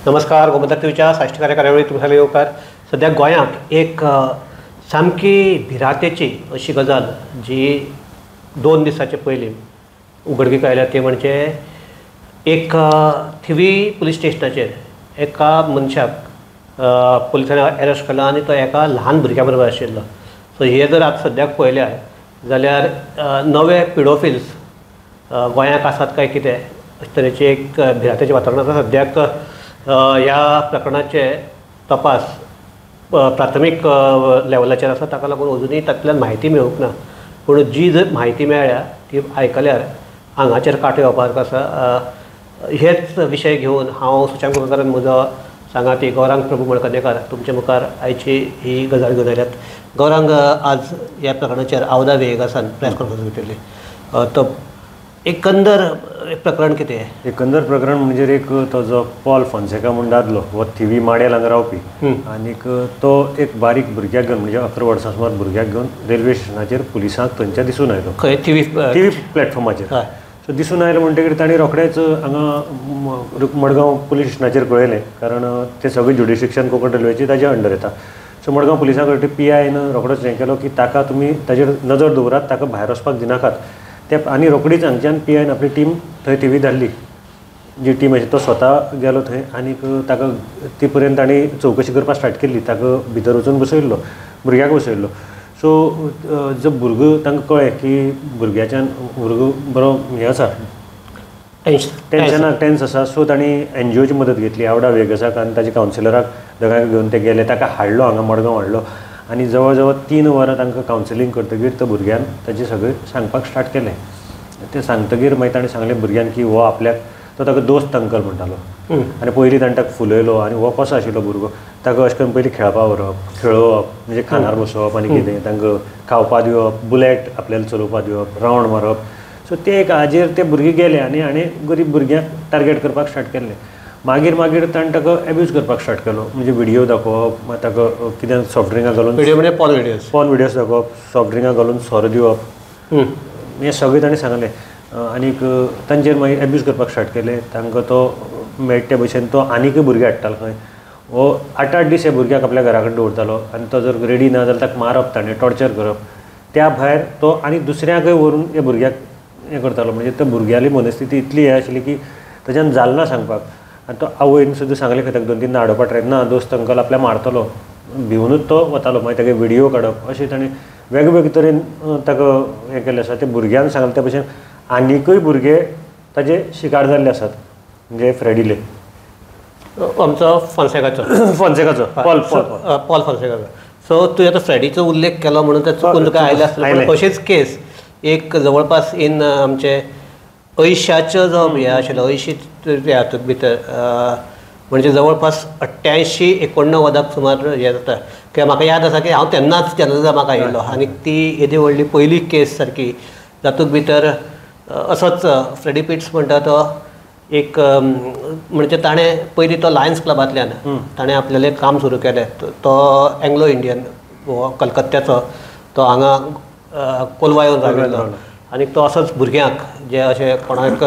नमस्कार. गोमंतक टीव्हीच्या साहित्य कार्यावळी तुमच्याकडे येवकार. सध्या गोंयांत एक सामकी भिरांतेची अशी गजाल जी 2 दिसाचे पयलीं उघडकीक आयल्या ती म्हणजे एक थिवी पुलीस स्टेशनाचेर एका मनशाक पुलिसांनी अरेस्ट केला आनी तो एका ल्हान भुरग्या बरोबर आशिल्लो. सो हे जर आतां सद्याक पळयल्यार जाल्यार नवे पिडोफिल्स गोंयांत आसात काय कितें अशे तरेचें एक भिरांतेचें वातावरण आसा. सद्याक ह्या प्रकरणाचे तपास प्राथमीक लेवलाचेर आसा, ताका लागून अजुनूय तातूंतल्यान म्हायती मेळूंक ना. पूण जी जर म्हायती मेळ्ळ्या ती आयकल्यार आंगाचेर कांटो येवपाक आसा. हेच विशय घेवन हांव सुशांत कुलकर्णी म्हजो सांगाती गौरांग प्रभू मळकर्णेकार तुमचे मुखार आयची ही गजाल घेवन आयल्यात. गौरांग, आज ह्या प्रकरणाचेर आवदा वेगासान प्रेस कॉन्फरन्स घेतिल्ली. तो एकंदर प्रकरण कितें? एकंदर प्रकरण म्हणजे एक तो जो पॉल फॉन्सेका म्हणून दादलो हो थिवी माड्याल हांगा रावपी आनीक तो एक बारीक भुरग्याक घेवन म्हणजे 11 वर्सां सुमार भुरग्याक घेवन रेल्वे स्टेशनाचेर पुलिसांक थंयच्या दिसून आयलो. खंय? थिवी प्लॅटफॉर्माचेर. सो दिसून आयलो म्हणटकीर तांणी रोखडेंच हांगा मडगांव पुलीस स्टेशनाचेर कळयलें, कारण तें सगळें ज्युडिशिक्शन कोंकण रेल्वेची ताजे अंडर येता. सो मडगांव पुलिसां कडे PIन रोखडोच हें केलो की ताका तुमी ताजेर नजर दवरात, ताका भायर वचपाक दिनाकात. ते आनी रोखडीच हांगच्यान PIन आपली टीम थंय थिवी धाडली. जी टीम आशिल्ली तो स्वता गेलो थंय आनीक ताका ती पर्यंत तांणी चवकशी करपाक स्टार्ट केल्ली. ताका भितर वचून बसयल्लो, भुरग्याक बसयल्लो. सो जो भुरगो तांकां कळ्ळें की भुरगो बरो हें आसा, टेन्स आसा. सो तांणी NGOची मदत घेतली, आवडा वेगसाक आनी ताच्या कावन्सिलराक दोगांयक घेवन ते गेले. ताका हाडलो हांगा मडगांव हाडलो आनी जवळ जवळ 3 वरां तांकां कावन्सिलींग करतकीर त्या भुरग्यान ताचें सगळें सांगपाक स्टार्ट केलें. तें सांगतकीर मागीर ताणें सांगलें भुरग्यान की हो आपल्याक तो ताका दोस्त अंकल म्हणटालो आनी पयलीं ताणें ताका फुलयलो आनी हो कसो आशिल्लो भुरगो. ताका अशें करून पयलीं खेळपाक व्हरप, खेळोवप म्हणजे खांदार बसोवप आनी कितें तांकां खावपा दिवप, बुलेट आपल्याला चलोवपाक दिवप, रावंड मारप. सो ते एक हाजेर ते भुरगे गेले आनी हाणें गरीब भुरग्यांक टार्गेट करपाक स्टार्ट केल्लें. मागीर ताणें ताका एब्यूज करपाक स्टार्ट केलो, म्हणजे व्हिडियो दाखोवप, ताका कितें सॉफ्ट ड्रिंकां घालून व्हिडियो म्हणजे पॉर्न व्हिडियोज दाखोवप, सॉफ्ट ड्रिंकां घालून सोरो दिवप, हें सगळें ताणें सांगलें. आनीक तांचेर मागीर एब्यूज करपाक स्टार्ट केलें. तांकां तो मेळटा ते भशेन तो आनीकय भुरगे हाडटालो खंय. हो 8-8 दीस ह्या भुरग्याक आपल्या घरा कडेन दवरतालो आनी तो जर रेडी ना जाल्यार ताका मारप, ताणें टॉर्चर करप. त्या भायर तो आनी दुसऱ्यांकय व्हरून ह्या भुरग्याक हें करतालो. म्हणजे त्या भुरग्याली मनस्थिती इतली हें आशिल्ली की ताच्यान जालें ना सांगपाक. आनी तो आवयन सुद्दां सांगलें खंय ताका 2-3 हाडोवपाक ट्राय ना, दोस्त अंकल आपल्या मारतलो, भिवूनच तो वतालो. मागीर ताका व्हिडियो काडप अशें ताणें वेगवेगळे तरेन ताका हें केल्लें आसा. ते भुरग्यांक सांगलें त्या भशेन आनीकय भुरगे ताजे शिकार जाल्ले आसात, म्हणजे फ्रेडिले आमचो फॉन्सेकाचो पॉल फॉन्सेकाचो. सो तुवें आतां फ्रेडीचो उल्लेख केलो म्हणून ते चुकून तुका आयले आसलें. अशीच केस एक जवळपास इन आमचे 80च्यो जो हे आशिल्लो 80 हातूंत भितर म्हणजे जवळपास 88-89 सुमार हे जाता. कित्याक म्हाका याद आसा की हांव तेन्नाच जल्ला म्हाका आयिल्लो आनी ती येदी व्हडली पयली केस सारकी. जातूंत भितर असोच फ्रेडी पिट्स म्हणटा तो एक म्हणजे ताणें पयलीं तो लायन्स क्लबांतल्यान ताणें आपलेलें काम सुरू केलें. तो एंग्लो इंडियन हो कलकत्त्याचो, तो हांगा कोलवा येवन राविल्लो आनी तो असोच भुरग्यांक जे अशें कोणाक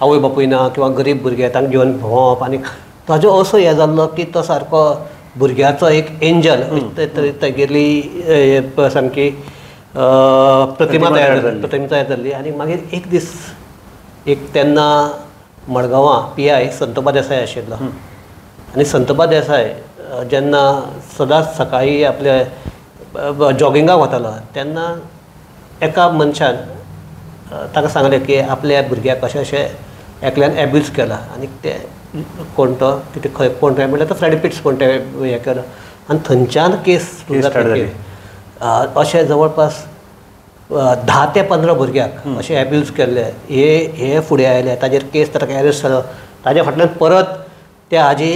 आवय बापूय ना किंवा गरीब भुरगे तांकां घेवन भोंवप आनी ताजो असो हें जाल्लो की तो सारको भुरग्याचो एक एंजल तागेली सामकी प्रतिमा तयार जाल्ली. आनी मागीर एक दीस एक तेन्ना मडगांवां PI संतोबा देसाय आशिल्लो आनी संतोबा देसाय जेन्ना सदांच सकाळीं आपले जॉगिंगाक वतालो तेन्ना एका मनशान ताका सांगलें की आपल्या भुरग्याक अशें अशें एकल्यान एब्यूज केला आनी ते कोण तो कितें खंय कोण ते म्हणल्यार तो फ्रेडी पिट्स कोण ते हें केलो आनी थंयच्यान केस जाली. अशें जवळपास 10 ते 15 भुरग्याक अशें एब्यूज केल्ले. हे फुडें आयले, ताजेर केस ताका अरेस्ट जालो. ताज्या फाटल्यान परत ते हाजी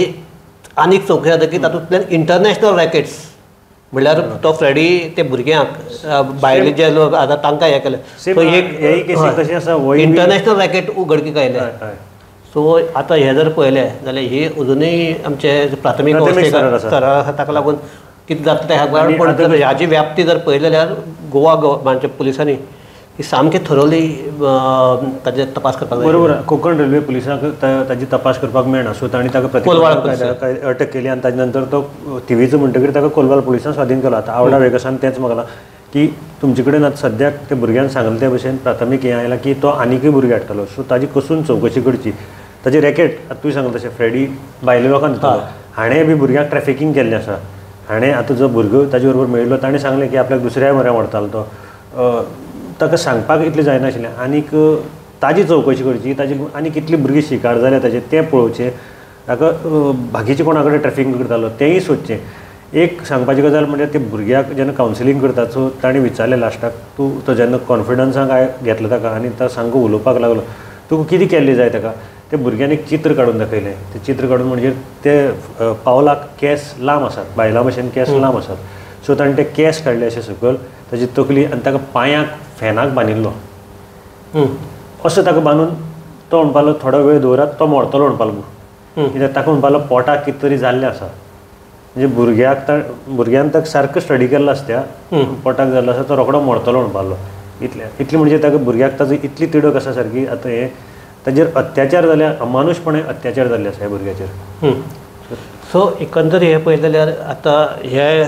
आनीक चवकशी जातकीर तातूंतल्यान इंटरनॅशनल रॅकेट्स म्हणल्यार तो फ्रेडी ते भुरग्यांक भायले जे लोक आतां तांकां हें केलें. सो एक इंटरनॅशनल रॅकेट उघडकीक आयले. सो आतां हें जर पळयलें जाल्यार ही अजुनूय आमचे प्राथमीक स्तर आसा. ताका लागून कितें जाता तें पण हाजी व्याप्ती जर पळयली जाल्यार गोवा गव्हर्मेंटच्या पुलिसांनी ही सामकें थरोली ताजे तपास करपाक जाय. बरोबर. कोकण रेल्वे पुलिसांक ताजी तपास करपाक मेळना, सो तांणी ताका कोलवाळ अटक केली आनी ताजे नंतर तो थिवीचो म्हणटकीर ताका कोलवाळ पुलिसांन स्वाधीन केलो. आतां आवडा वेगसान तेंच म्हाका की तुमचे कडेन आतां सद्याक ते भुरग्यान सांगले त्या भशेन प्राथमीक हें आयलां की तो आनीकय भुरगे हाडटलो, सो ताजी कसून चवकशी करची. ताजे रॅकेट आतां तुवें सांगलें तशें फ्रेडी भायल्या लोकांक दितलो, हाणें बी भुरग्यांक ट्रॅफिकींग केल्लें आसा. हाणें आतां जो भुरगो ताजे बरोबर मेळिल्लो ताणें सांगलें की आपल्याक दुसऱ्या म्हऱ्या व्हरतालो तो. ताका सांगपाक इतलें जायनाशिल्लें. आनीक ताजी चवकशी करची, ताजी आनी कितली भुरगीं शिकार जाल्या ताजें तें पळोवचें. ताका बाकीचे कोणा कडेन ट्रॅफिकींग करतालो तेंय सोदचें. एक सांगपाची गजाल म्हणजे ते भुरग्याक जेन्ना कावन्सिलींग करता सो ताणें विचारलें लास्टाक तूं तो जेन्ना कॉन्फिडन्साक घेतलो ताका आनी तो सामको उलोवपाक लागलो, तुका कितें केल्लें जाय ताका. ते भुरग्यान एक चित्र काडून दाखयलें. तें चित्र काडून म्हणजे ते पावलाक केस लांब आसात, बायलां भशेन केस लांब आसात. सो ताणें ते केस काडले अशें सकयल ताजी तकली आनी ताका पांयाक फॅनाक बांदिल्लो. असो ताका बांदून तो म्हणपालो थोडो वेळ दवरात, तो मोडटलो म्हणपालो. कित्याक ताका म्हणपालो पोटाक कितें तरी जाल्लें आसा. म्हणजे भुरग्यान ताका सारको स्टडी केल्लो आसता, पोटाक जाल्लो आसा तो रोखडो मोडटलो म्हणपालो. इतलें म्हणजे ताका भुरग्याक ताजो इतली तिडक आसा सारकी. आतां हें ताजेर अत्याचार जाल्या, अमानुशपणे अत्याचार जाल्ले आसा ह्या भुरग्याचेर. सो एकंदर हें पळयलें जाल्यार आतां हे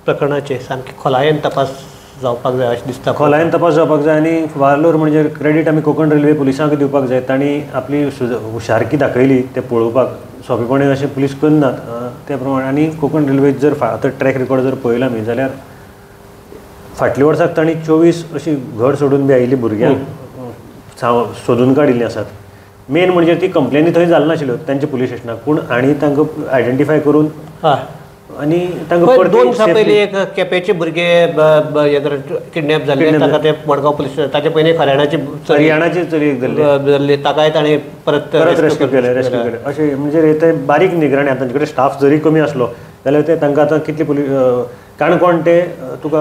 प्रकरणाचेर सामकें खोलायेन तपास जावपाक जाय अशें दिसता. खोलायेन तपास जावपाक जाय आनी वालोर म्हणजे क्रेडीट आमी कोंकण रेल्वे पुलिसांक दिवपाक जाय. तांणी आपली हुशारकी दाखयली ते पळोवपाक. सोंपेपणी अशें पुलीस करनात त्या प्रमाणे. आनी कोंकण रेल्वेचे जर आतां ट्रॅक रिकॉर्ड जर पळयला आमी जाल्यार फाटल्या वर्साक तांणी 24 अशीं घर सोडून बी आयिल्लीं भुरग्यांक सोदून काडिल्लीं आसात. मेन म्हणजे ती कंप्लेनी थंय जाल्यो नाशिल्ल्यो तांच्या पुलीस स्टेशनाक, पूण आनी तांकां आयडेंटिफाय करून आनी तांकां 2 दिसां पयलीं एक केपेचे भुरगे किडनॅप जाल्ले, ताका ते मडगांव पुलीस ताचे पयलीं हरियाणाची चली जाल्ली, ताकाय ताणें परत रेस्क्यू केलें. अशें म्हणजे ते बारीक निगराणी. तांचे कडेन स्टाफ जरी कमी आसलो जाल्यार ते तांकां आतां कितली पुलीस काणकोण ते तुका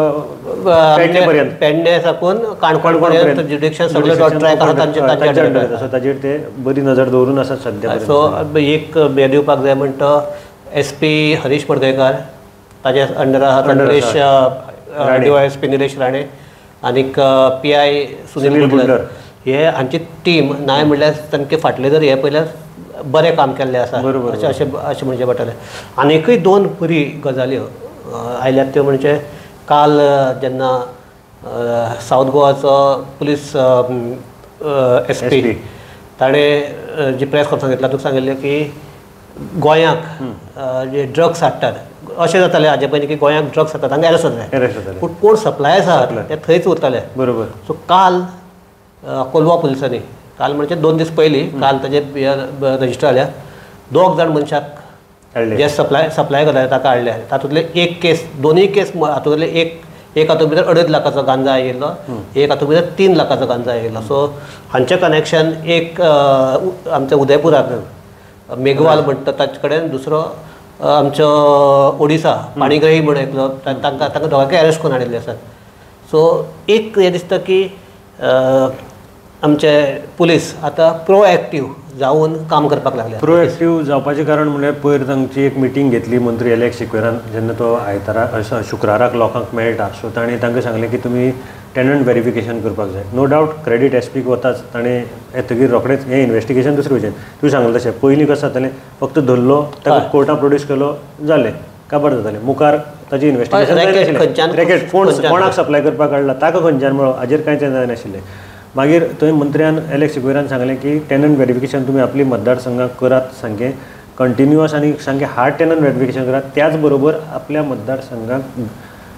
पेडणे साकून काणकोण पर्यंत ज्युडिशियल सगळे ट्रॅक आसा तांचे सो ताजेर ते बरी नजर दवरून आसात सद्या. सो एक हे दिवपाक जाय म्हणटा SP हरीश मडगयकार, ताजे अंडर आहा निलेश DYSP निलेश राणे आनीक PI सुनील बुडलर. हे हांची टीम नाय म्हणल्यार तांचे फाटले जर हे पयल्यार बरें काम केल्लें आसा अशें म्हणजे पडटलें. आनीकय 2 बरी गजाली आयल्यात त्यो म्हणजे काल जेन्ना सावथ गोवाचो पुलीस SP ताणें जी प्रेस कॉन्फरन्स घेतला तुका सांगिल्लें की गोंयांक जे ड्रग्स हाडटात अशें जातालें हाजे पयलीं की गोंयांक ड्रग्स हाडटात तांकां एरेस्ट जातालें, पूण कोण सप्लायर्स आहात ते थंयच उरताले. बरोबर. सो काल कोलवा पुलिसांनी काल म्हणजे 2 दीस पयलीं काल ताजे रजिस्टर जाल्या 2 जाण मनशाक जे सप्लाय करताले ताका हाडले. तातूंतले एक केस, दोनूय केस हातूंतले एक हातूंत भितर 2.5 लाखाचो गांजा आयिल्लो, एक हातूंत भितर 3 लाखाचो गांजा आयिल्लो. सो हांचें कनेक्शन एक आमच्या उदयपुराक मेघवाल म्हणटा ताचे कडेन, दुसरो आमचो ओडिसा पाणीग्रही म्हणून एकलो तांकां दोगांकय अरेस्ट करून हाडिल्ले आसात. सो एक हें दिसता की आमचे पुलीस आतां प्रोएक्टीव जावन काम करपाक लागले. प्रोएक्टीव जावपाचें कारण म्हणल्यार पयर तांची एक मिटींग घेतली मंत्री एलेक्स शिक्वेरान जेन्ना तो शुक्राराक लोकांक मेळटा. सो ताणें तांकां सांगलें की तुमी टेनंट व्हेरिफिकेशन करपाक जाय. नो डावट क्रेडीट SPक वताच ताणें येतकीर रोखडेंच हें इन्व्हेस्टिगेशन दुसरे वयचें. तुवें सांगलें तशें पयलीं कसो जातालें फक्त धरलो ताका कोर्टान प्रोड्यूस केलो जालें काबार जातालें. मुखार ताजें इन्व्हेस्टिगेशन जायनाशिल्लें. रॅकेट कोणाक सप्लाय करपाक काडला ताका खंयच्यान मेळ्ळो हाजेर कांयच जायनाशिल्लें. मागीर थंय मंत्र्यान एलेक्स शिक्वेरान सांगलें की टेनंट व्हेरिफिकेशन तुमी आपली मतदारसंघाक करात सामकें कंटिन्युअस आनी सामकें हार्ड टेनंट व्हेरिफिकेशन करात. त्याच बरोबर आपल्या मतदारसंघाक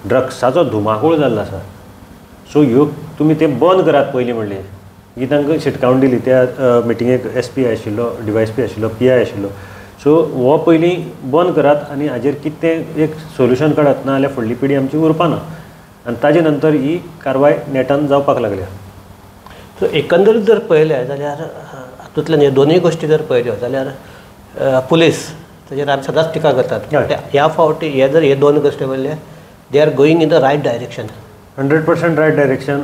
ड्रग्साचो धुमाकूळ जाल्लो आसा. सो ह्यो तुमी तें बंद करात पयलीं म्हणलें. ही तांकां शिटकावण दिली. त्या मिटिंगेक SP आशिल्लो, DYSP आशिल्लो, PI आशिल्लो. सो हो पयलीं बंद करात आनी हाजेर कितें एक सोल्युशन काडत, ना जाल्यार फुडली पिढी आमची उरपाना. आनी ताजे नंतर ही कारवाय नेटान जावपाक लागल्या. सो एकंदरीत जर पळयलें जाल्यार हातूंतल्यान ह्यो दोनूय गोश्टी जर पळयल्यो जाल्यार पुलीस ताजेर आमी सदांच टिका करतात. ह्या फावटी हे 2 गोश्टी पळयले they are going in the right direction. 100% right direction.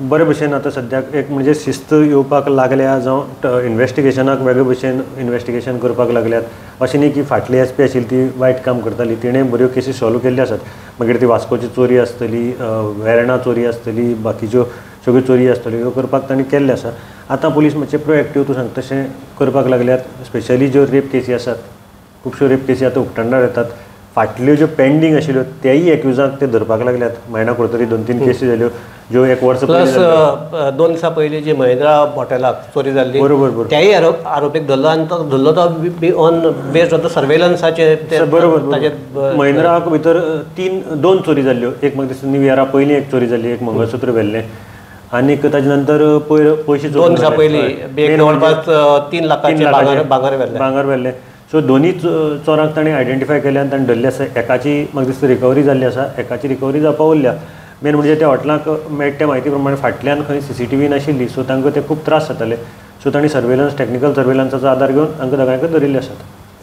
बरे भशेन आतां सद्याक एक म्हणजे शिस्त येवपाक लागल्या, जावं इन्व्हेस्टिगेशनाक वेगळे भशेन इन्व्हेस्टिगेशन करपाक लागल्यात. अशें न्ही की फाटली SP आशिल्ली ती वायट काम करताली, तिणें बऱ्यो केसी सॉल्व केल्ल्यो आसात. मागीर ती वास्कोची चोरी आसतली, वेर्णा चोरी आसतली, बाकीच्यो सगळ्यो चोरी आसतल्यो ह्यो करपाक तांणी केल्ले आसा. आतां पुलीस मातशे प्रोएक्टीव तूं सांगता तशें करपाक लागल्यात. स्पेशली ज्यो रेप केसी आसात, खुबश्यो रेप केसी आतां उक्ताडार येतात. फाटल्यो ज्यो पेंडींग आशिल्ल्यो तेय एक्युजांक ते धरपाक लागल्यात. मायना कुर्तरी 2-3 केसी जाल्यो ज्यो एक वर्स प्लस 2 दिसां पयलीं जी महिंद्रा हॉटेलाक चोरी जाल्ली बरोबर त्याय आरोपीक धरलो आनी तो धरलो तो ऑन बेस्ड ऑन द सर्वेलन्साचे बरोबर. महिंद्राक भितर 2 चोरी जाल्ल्यो. एक म्हाका दिसता न्यू इयरा पयलीं एक चोरी जाल्ली, एक मंगळसूत्र व्हेल्लें आनीक ताजे नंतर पयशे 2 दिसां पयलीं जवळपास 3 लाखांचे भांगर व्हेल्लें. सो दोनी चोरांक ताणें आयडेंटिफाय केले आनी ताणें धरले आसा. एकाची म्हाका दिसता रिकवरी जाल्ली आसा, एकाची रिकवरी जावपा उरल्या. मेन म्हणजे त्या हॉटेलाक मेळटे म्हायती प्रमाणे फाटल्यान खंय CCTV नाशिल्ली, सो तांकां ते खूब त्रास जाताले. सो तांणी टेक्निकल सर्वेलन्साचो आदार घेवन तांकां दोगांयकय धरिल्ले आसात.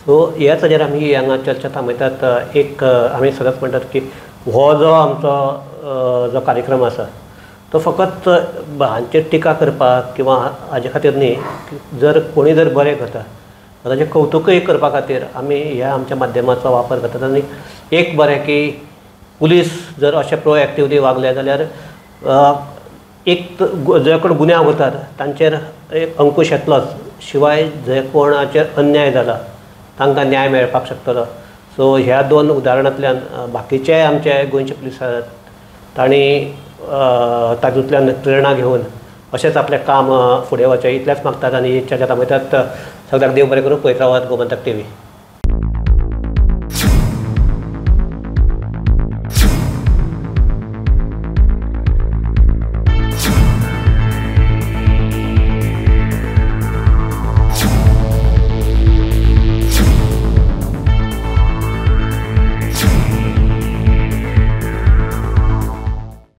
सो ह्याच हाजेर आमी हांगा चर्चा थांबयतात. एक आमी सदांच म्हणटात की हो जो आमचो जो कार्यक्रम आसा तो फकत हांचेर टिका करपाक किंवा हाजे खातीर न्ही. जर कोणी जर बरें करता ताचें कौतुकय करपा खातीर आमी ह्या आमच्या माध्यमाचो वापर करतात. आनी एक बरें की पुलीस जर अशें प्रोएक्टिवली वागले जाल्यार एक जे कोण गुन्यांव करतात तांचेर एक अंकूश येतलोच. शिवाय जे कोणाचेर अन्याय जाला तांकां न्याय मेळपाक शकतलो. सो ह्या 2 उदाहरणांतल्यान बाकीचे आमचे गोंयचे पुलीस आसात तांणी तातूंतल्यान प्रेरणा घेवन अशेंच आपलें काम फुडें वचचें इतलेंच मागतात. आनी चर्चा थांबयतात. सगळ्यांक देव बरें करूं. पळयत रावात गोमंतक TV.